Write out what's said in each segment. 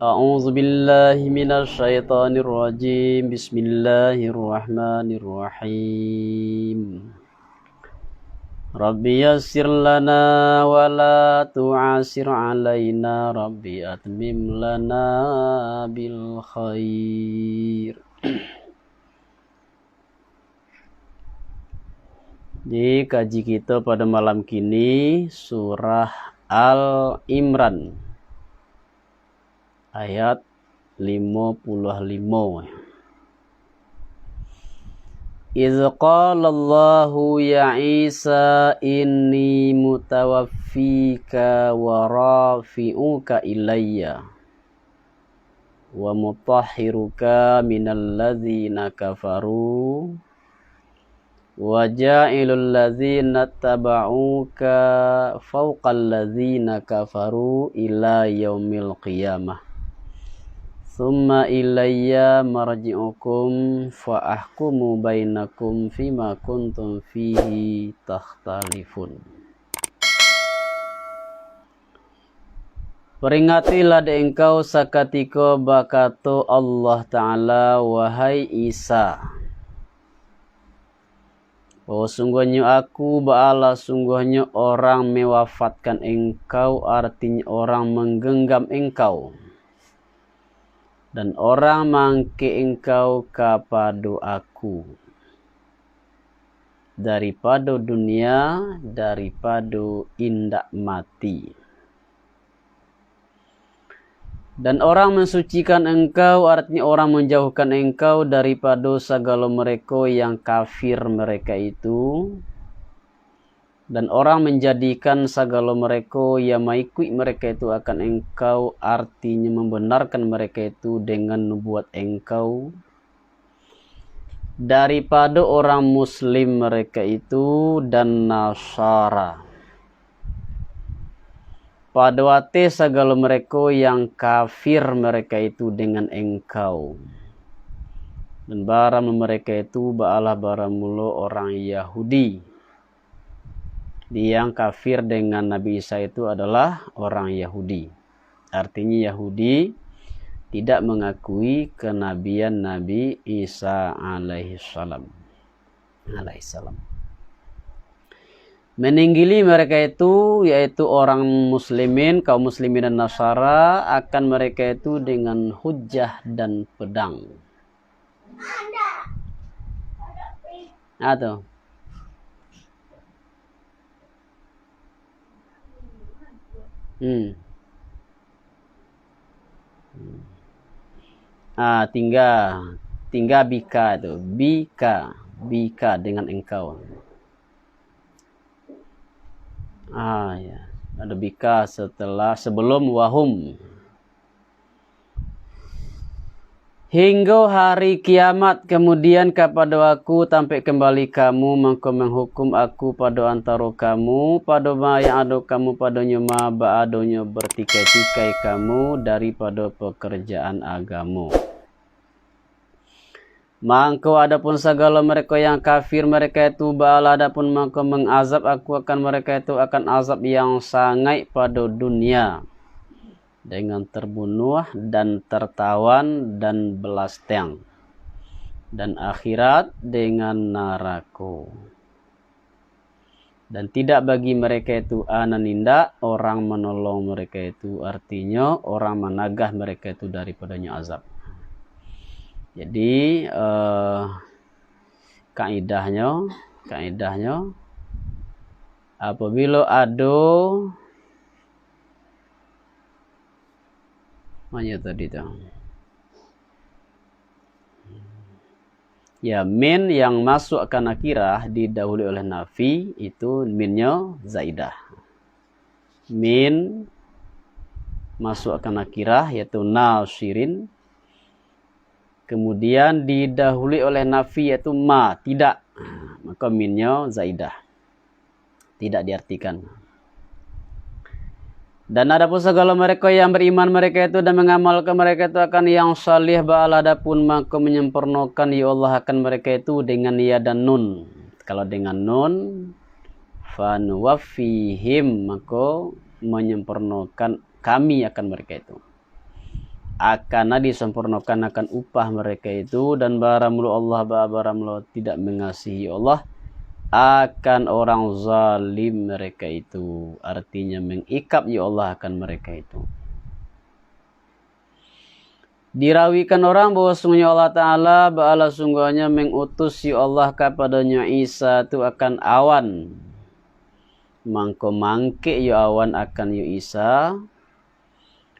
A'udzu billahi minasy syaithanir rajim. Bismillahirrahmanirrahim. Rabbi yassir lana wa la tu'asir alaina. Rabbi atmim lana bil khair. Di kaji kita pada malam kini surah Al-Imran ayat 55. Idz qala Allahu ya Isa inni mutawaffika wa rafi'uka ilayya wa mutahhiruka minal ladzina kafaru wa ja'ilul ladzina tabauka fawqal ladzina kafaru ila yaumil qiyamah. Summa ilayya marji'ukum fa ahkumu bainakum fima kuntum fihi takhtalifun. Peringatilah engkau sakatiko bakato Allah Ta'ala, wahai Isa, bahwa sungguhnya aku ba'ala, sungguhnya orang mewafatkan engkau, artinya orang menggenggam engkau, dan orang mangke engkau kepada aku daripada dunia, daripada indak mati. Dan orang mensucikan engkau, artinya orang menjauhkan engkau daripada segala mereka yang kafir mereka itu. Dan orang menjadikan segala mereka yang mengikut mereka itu akan engkau, artinya membenarkan mereka itu dengan membuat engkau daripada orang muslim mereka itu dan Nasara. Pada waktu segala mereka yang kafir mereka itu dengan engkau. Dan barang mereka itu ba'alah barang mula orang Yahudi. Yang kafir dengan Nabi Isa itu adalah orang Yahudi. Artinya Yahudi tidak mengakui kenabian Nabi Isa alaihissalam. Meninggili mereka itu, yaitu orang muslimin, kaum muslimin dan Nasara, akan mereka itu dengan hujjah dan pedang. Atau tinggal bika itu, bika dengan engkau. Ya. Ada bika sebelum wahum. Hingga hari kiamat kemudian kepada aku sampai kembali kamu menghukum aku pada antara kamu pada ma yang ada kamu padanya ma ba'adanya bertikai-tikai kamu daripada pekerjaan agamu. Mangko adapun segala mereka yang kafir mereka itu ba'ala, adapun mangko mengazab aku akan mereka itu akan azab yang sangat pada dunia dengan terbunuh dan tertawan dan belas tiang, dan akhirat dengan neraka. Dan tidak bagi mereka itu ananinda orang menolong mereka itu, artinya orang menagah mereka itu daripadanya azab. Jadi kaidahnya apabila ada min yang masuk ke nakirah didahului oleh nafi, itu minnya zaidah. Min masuk ke nakirah yaitu nasirin, kemudian didahului oleh nafi yaitu ma, tidak, maka minnya zaidah, tidak diartikan. Dan adapun segala mereka yang beriman mereka itu dan mengamalkan mereka itu akan yang salih ba'al, adapun maka menyempurnakan ya Allah akan mereka itu dengan ya dan nun. Kalau dengan nun fanuwaffihim, maka menyempurnakan kami akan mereka itu. akan disempurnakan akan upah mereka itu, dan baramulu Allah baramulu tidak mengasihi Allah akan orang zalim mereka itu, artinya mengikap ya Allah akan mereka itu. Dirawikan orang bahwa sungguhnya Allah Ta'ala ba'ala sungguhnya mengutus ya Allah kepadanya Isa itu akan awan. Mangko mangke ya awan akan ya Isa.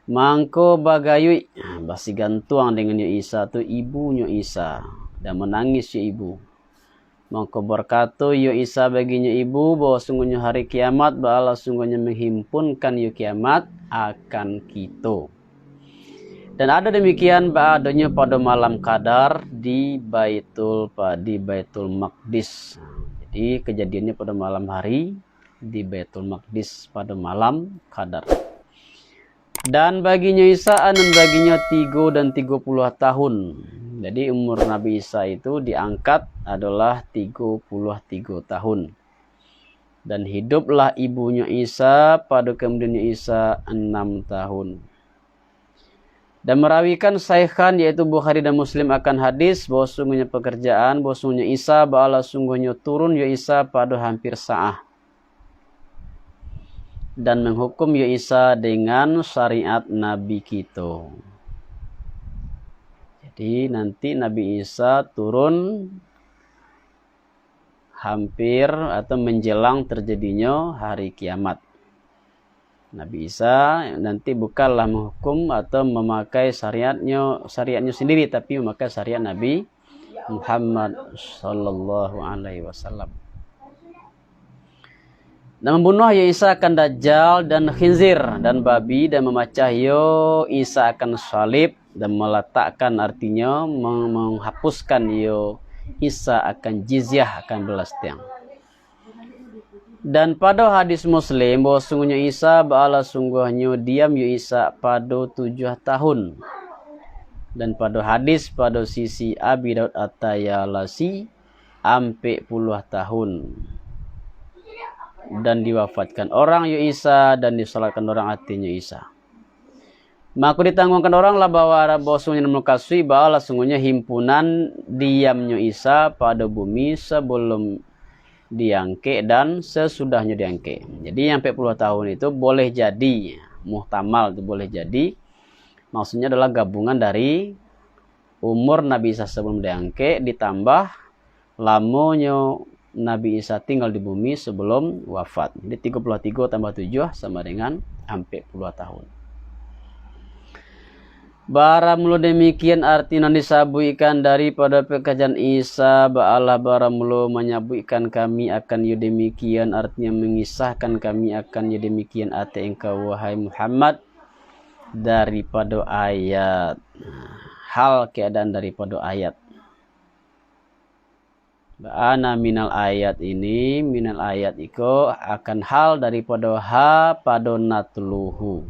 Mangko bagayui basi gantuang dengan ya Isa itu ibunya Isa. Dan menangis ya ibu. Mangko berkata ya Isa baginya ibu bahwa sungguhnya hari kiamat ba'ala sungguhnya menghimpunkan ya kiamat akan kita. Dan ada demikian adanya pada malam Qadar di Baitul Maqdis. Jadi kejadiannya pada malam hari di Baitul Maqdis pada malam Qadar. Dan baginya Isa dan baginya 3 dan 30 tahun. Jadi umur Nabi Isa itu diangkat adalah 33 tahun. Dan hiduplah ibunya Isa pada kemudian Isa 6 tahun. Dan merawikan Saikhan yaitu Bukhari dan Muslim akan hadis bahwa sungguhnya pekerjaan, bahwa sungguhnya Isa ba'ala sungguhnya turun ya Isa pada hampir sa'ah. Dan menghukum ya Isa dengan syariat Nabi kita. Jadi nanti Nabi Isa turun hampir atau menjelang terjadinya hari kiamat. Nabi Isa nanti bukanlah menghukum atau memakai syariatnya sendiri, tapi memakai syariat Nabi Muhammad sallallahu alaihi wasallam. Dan membunuh ya Isa akan Dajjal dan khinzir dan babi, dan memecah yo Isa akan salib dan meletakkan, artinya menghapuskan yo Isa akan jizyah, akan belas tiang. Dan pada hadis Muslim bahwa sungguhnya Isa ba'ala sungguhnya diam ya Isa pada 7 tahun. Dan pada hadis pada sisi Abi Daud At-Tayalasi ampe 10 tahun. Dan diwafatkan orang ya Isa dan disalatkan orang hatinya Isa. Maka ditanggungkan orang lah bahwa sungguhnya mengkasih ba'ala sungguhnya himpunan diamnya Isa pada bumi sebelum diangke dan sesudahnya diangke. Jadi yang 40 tahun itu boleh jadi muhtamal, itu boleh jadi maksudnya adalah gabungan dari umur Nabi Isa sebelum diangke ditambah lamanya Nabi Isa tinggal di bumi sebelum wafat. Jadi 33 tambah 7 sama dengan 40 tahun. Baramulu demikian artinya disabuikan daripada pekerjaan Isa ba'ala baramulu menyabuikan kami akan yu demikian, artinya mengisahkan kami akan yu demikian ate engkau wahai Muhammad daripada ayat, hal keadaan daripada ayat. Ba'ana minal ayat ini, minal ayat iko akan hal daripada ha pada natluhu.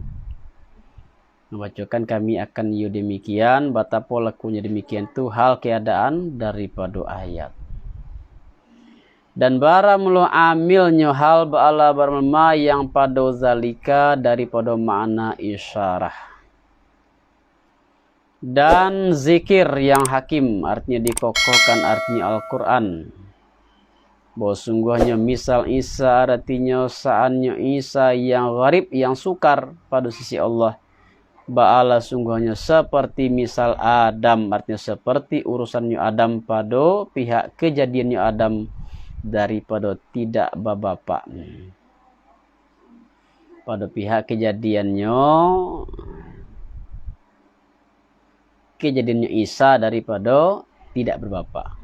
Membacakan kami akan yu demikian, batapo lakunya demikian tu hal keadaan daripada ayat. Dan baramulu amilnya hal ba'ala barma yang pada zalika daripada makna isyarah. Dan zikir yang hakim artinya dikokohkan, artinya Al-Quran. Bahwa sungguhnya misal Isa artinya saannya Isa yang gharib, yang sukar pada sisi Allah. Ba'ala sungguhnya seperti misal Adam, artinya seperti urusannya Adam pada pihak kejadiannya Adam daripada tidak bapak. Pada pihak kejadiannya Isa daripada tidak berbapak.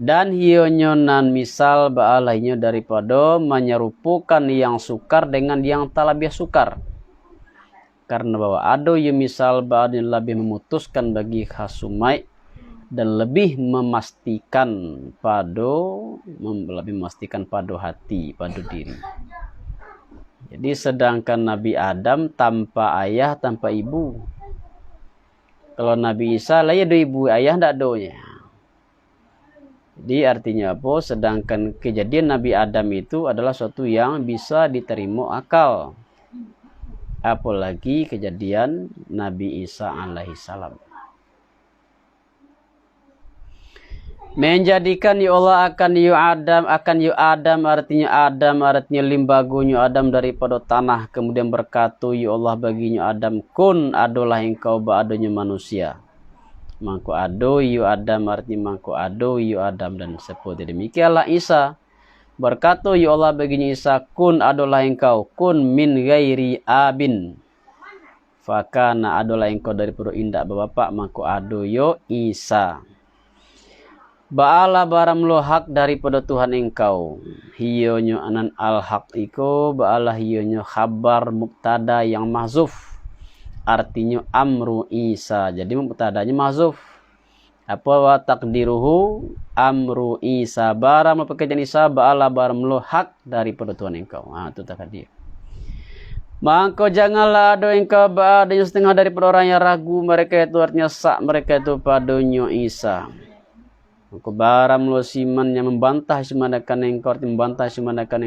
Dan hionya nan misal ba'alahnya daripada menyerupukan yang sukar dengan yang tak lebih sukar. Karena bahwa ada yang misal ba'adin lebih memutuskan bagi khasumai dan lebih memastikan pada hati, pada diri. Jadi sedangkan Nabi Adam tanpa ayah, tanpa ibu. Kalau Nabi Isa lah ya ada ibu, ayah tidak adanya. Jadi artinya apa? Sedangkan kejadian Nabi Adam itu adalah sesuatu yang bisa diterima akal. apalagi kejadian Nabi Isa alaihissalam. Menjadikan ya Allah akan Adam artinya limbagunya Adam daripada tanah, kemudian berkata ya Allah baginya Adam, kun adalah engkau ba'adanya manusia. Mangko ado yu Adam artinya mangko ado yu Adam, dan seperti demikianlah Isa berkata ya Allah baginya Isa, kun adalah engkau, kun min ghairi abin, fakana adalah engkau daripada indak bapak, mangko ado yo Isa. Ba'ala baram lo hak daripada Tuhan engkau. Hiyonyo anan al haq iko ba'ala hiyonyo khabar mubtada yang mahzuf. Artinya amru Isa. Jadi mubtadanya mahzuf. Apa wa takdiruhu amru Isa. Baram pekerjaan Isa ba'ala baram lo hak daripada Tuhan engkau. Nah, itu takdir. Maka janganlah ada engkau ba'adanya setengah daripada orang yang ragu mereka itu, artinya sak mereka itu padanya Isa. Maka baram lo siman yang membantah simanakan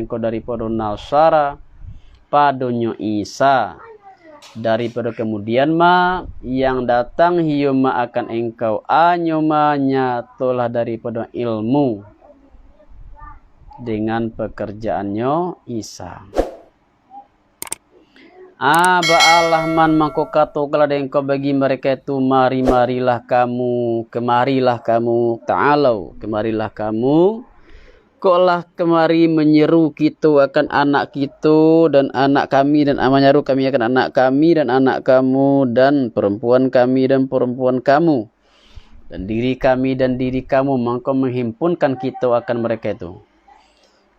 engkau daripada Nasara padonyo Isa, daripada kemudian yang datang hiyoma akan engkau anyomanya tolah daripada ilmu dengan pekerjaannya Isa. Ba'alah man mangko kato kala engkau bagi mereka itu mari-marilah kamu, kemarilah kamu, ta'alau, kemarilah kamu, koklah kemari menyeru kita akan anak kita dan anak kami, dan menyeru kami akan anak kami dan anak kamu, dan perempuan kami dan perempuan kamu, dan diri kami dan diri kamu, mangko menghimpunkan kita akan mereka itu.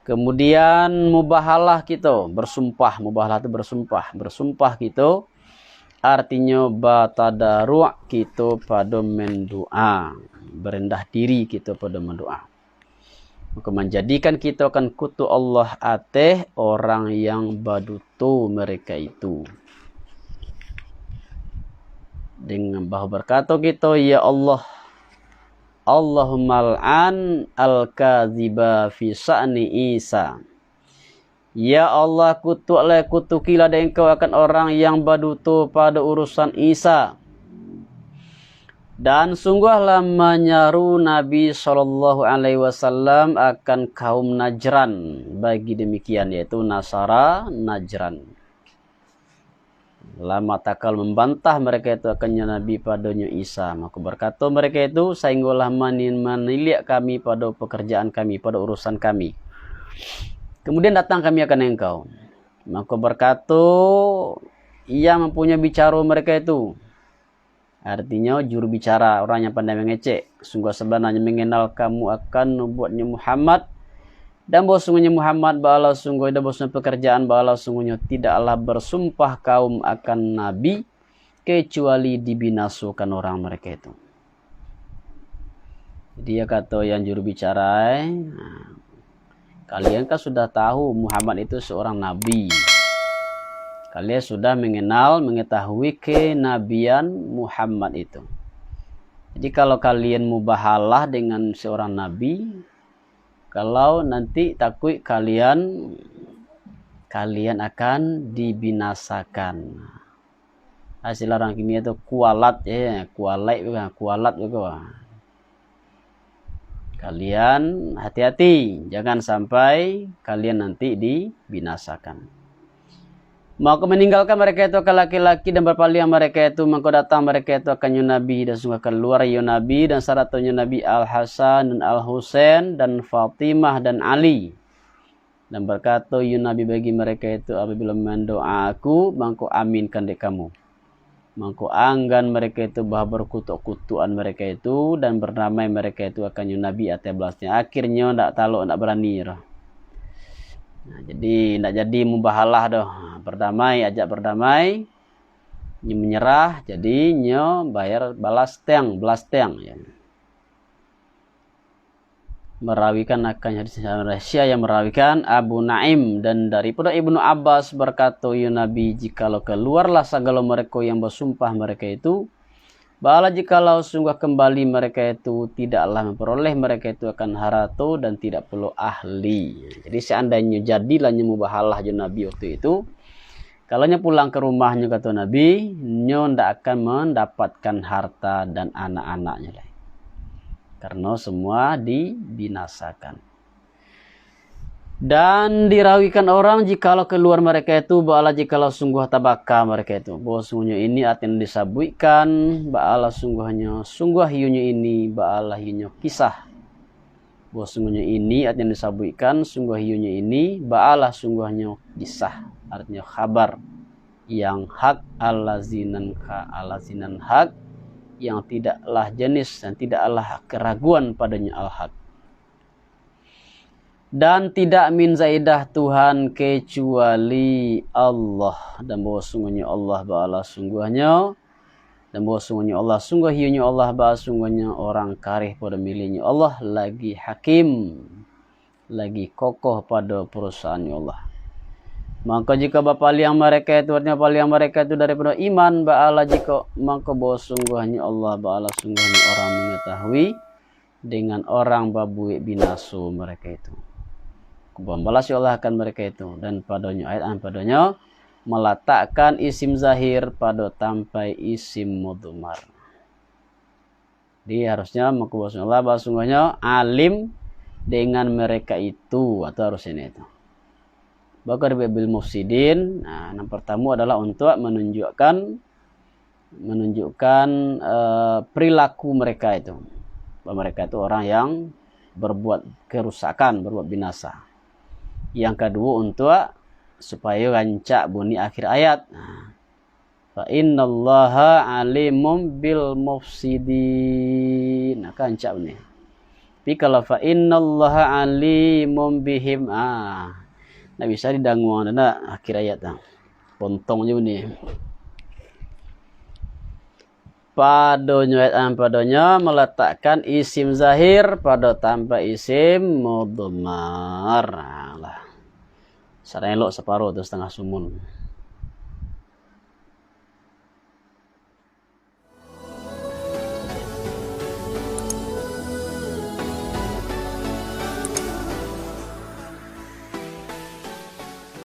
Kemudian mubahalah kita, bersumpah, mubahalah itu bersumpah kita, artinya batadaru' kita pada mendoa, berendah diri kita pada mendoa. Maka menjadikan kita akan kutu Allah ateh orang yang baduto mereka itu. Dengan bahwa berkata kita, ya Allah, Allahumma al'an al-kadhiba fi sa'ni Isa. Ya Allah, kutukilah engkau akan orang yang baduto pada urusan Isa. Dan sungguhlah menyeru Nabi SAW akan kaum Najran bagi demikian, yaitu Nasara Najran. Lama takal membantah mereka itu akannya Nabi padanya Isa. Maka berkata mereka itu, sainggolah meniliak kami pada pekerjaan kami, pada urusan kami. Kemudian datang kami akan engkau. Maka berkata, ia mempunyai bicara mereka itu. Artinya juru bicara, orang yang pandai mengecek. Sungguh sebenarnya mengenal kamu akan nubuatnya Muhammad. Dan bahwa sungguhnya Muhammad ba'ala sungguh, dan bahwa pekerjaan ba'ala sungguhnya tidaklah bersumpah kaum akan Nabi kecuali dibinasukan orang mereka itu. Dia kata yang juru bicara, kalian kan sudah tahu Muhammad itu seorang Nabi. Kalian sudah mengetahui kenabian Muhammad itu. Jadi kalau kalian mubahalah dengan seorang Nabi, kalau nanti takut kalian akan dibinasakan. Hasil orang kimia itu kualat ya, kualat juga. Kalian hati-hati, jangan sampai kalian nanti dibinasakan. Maka meninggalkan mereka itu ke laki-laki dan berpaling mereka itu, maka datang mereka itu akan Nabi dan sungguh keluar Nabi dan syaratnya Nabi Al-Hasan dan Al-Husain dan Fatimah dan Ali. Dan berkata Nabi bagi mereka itu, apabila mendoa aku, maka aminkan dek kamu. Maka anggan mereka itu bahwa berkutuk-kutuan mereka itu dan bernamai mereka itu akan Nabi atas-belasnya. Akhirnya tak taluk, tak berani. Nah, jadi tidak jadi mubahalah doh, berdamai, ajak berdamai, menyerah, jadinya bayar belas tiang ya. Merawikan akan hadis Rahasia yang merawikan Abu Naim dan daripada Ibnu Abbas berkata, ya Nabi, jikalau keluarlah segala mereka yang bersumpah mereka itu, bala jikalau sungguh kembali mereka itu tidaklah memperoleh mereka itu akan harato dan tidak perlu ahli. Jadi seandainya jadilah mubahalah je Nabi waktu itu, Kalau nya pulang ke rumahnya kata Nabi, nyo ndak akan mendapatkan harta dan anak-anaknya lah. Karena semua dibinasakan. Dan dirawikan orang jikalau keluar mereka itu ba'ala jikalau sungguh tabaka mereka itu. Bahwa sungguhnya ini atin disabuikan, ba'ala sungguhnya hiunya ini, ba'ala hiunya kisah. Bahwa sungguhnya ini atin disabuikan, sungguh hiunya ini, ba'ala sungguhnya kisah. Artinya kabar yang hak alazinan hak, yang tidaklah jenis dan tidaklah keraguan padanya al-haq. Dan tidak min zaidah Tuhan kecuali Allah, dan bahwa sungguhnya Allah ba'ala sungguhnya, dan bahwa sungguhnya Allah sungguh hiunya Allah ba'ala sungguhnya orang karih pada milihnya Allah, lagi hakim, lagi kokoh pada perusahaannya Allah. Maka jika bapaliang mereka itu, artinya paliang mereka itu daripada iman ba'ala jika, maka bahwa sungguhnya Allah ba'ala sungguhnya orang mengetahui dengan orang babui binasu mereka itu. Membalas Allah akan mereka itu. Dan padanya ayat padanya meletakkan isim zahir pada tampai isim mudmar. Jadi harusnya maka Allah bahwa sungguhnya alim dengan mereka itu, atau harus ini itu. Bakar bil mufsidin. Nah, yang pertama adalah untuk menunjukkan perilaku mereka itu. Bahwa mereka itu orang yang berbuat kerusakan, berbuat binasa. Yang kedua untuk supaya rancak bunyi akhir ayat. Fa innallaha alimum bil mufsidin. Nah, rancak ini. Tapi kalau fa innallaha alimum bihim, nah bisa didanguang dana akhir ayat dah. Pontong je ni. Padanya meletakkan isim zahir pada tanpa isim mudmar. Sarang elok separuh atau setengah sumun.